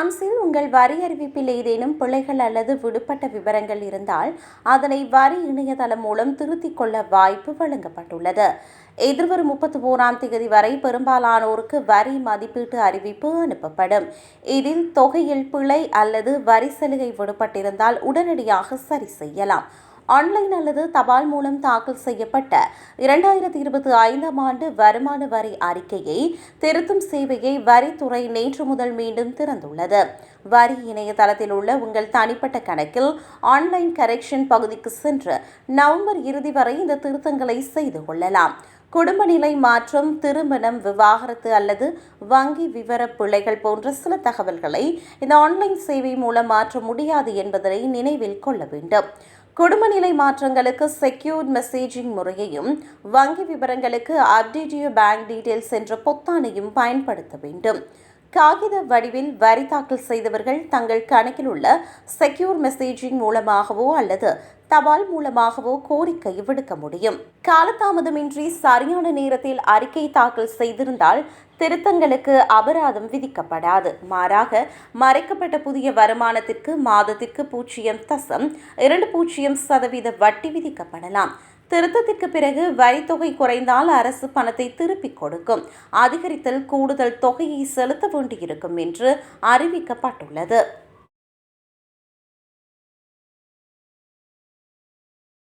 பிரான்சில் உங்கள் வரி அறிவிப்பில் ஏதேனும் பிழைகள் அல்லது விடுபட்ட விவரங்கள் இருந்தால் அதனை வரி இணையதளம் மூலம் திருத்திக் கொள்ள வாய்ப்பு வழங்கப்பட்டுள்ளது. எதிர்வரும் 31ஆம் தேதி வரை பெரும்பாலானோருக்கு வரி மதிப்பீட்டு அறிவிப்பு அனுப்பப்படும். இதில் தொகையில் பிழை அல்லது வரி சலுகை விடுபட்டிருந்தால் உடனடியாக சரி செய்யலாம். ஆன்லைன் அல்லது தபால் மூலம் தாக்கல் செய்யப்பட்ட 2025ஆம் ஆண்டு வருமான வரி அறிக்கையை திருத்தும் சேவையை வரித்துறை நேற்று முதல் மீண்டும் திறந்துள்ளது. வரி இணையதளத்தில் உள்ள உங்கள் தனிப்பட்ட கணக்கில் ஆன்லைன் கரெக்ஷன் பகுதிக்கு சென்று நவம்பர் இறுதி வரை இந்த திருத்தங்களை செய்து கொள்ளலாம். குடும்ப நிலை மாற்றம், திருமணம், விவாகரத்து அல்லது வங்கி விவர பிழைகள் போன்ற சில தகவல்களை இந்த ஆன்லைன் சேவை மூலம் மாற்ற முடியாது என்பதை நினைவில் கொள்ள வேண்டும். குடும்ப நிலை மாற்றங்களுக்கு செக்யூர்ட் மெசேஜிங் முறையையும் வங்கி விவரங்களுக்கு அப்டேட் யுவர் பேங்க் டீடைல்ஸ் என்ற பொத்தானையும் பயன்படுத்த வேண்டும். காகித வடிவில் வரி தாக்கல் செய்தவர்கள் தங்கள் கணக்கில் உள்ள செக்யூர் மெசேஜிங் மூலமாகவோ அல்லது தபால் மூலமாகவோ கோரிக்கை விடுக்க முடியும். காலதாமதமின்றி சரியான நேரத்தில் அறிக்கை தாக்கல் செய்திருந்தால் திருத்தங்களுக்கு அபராதம் விதிக்கப்படாது. மாறாக மறைக்கப்பட்ட புதிய வருமானத்திற்கு மாதத்திற்கு 0.20% வட்டி விதிக்கப்படலாம். திருத்தத்திற்கு பிறகு வரித்தொகை குறைந்தால் அரசு பணத்தை திருப்பிக் கொடுக்கும். அதிகரித்தல் கூடுதல் தொகையை செலுத்த வேண்டியிருக்கும் என்று அறிவிக்கப்பட்டுள்ளது.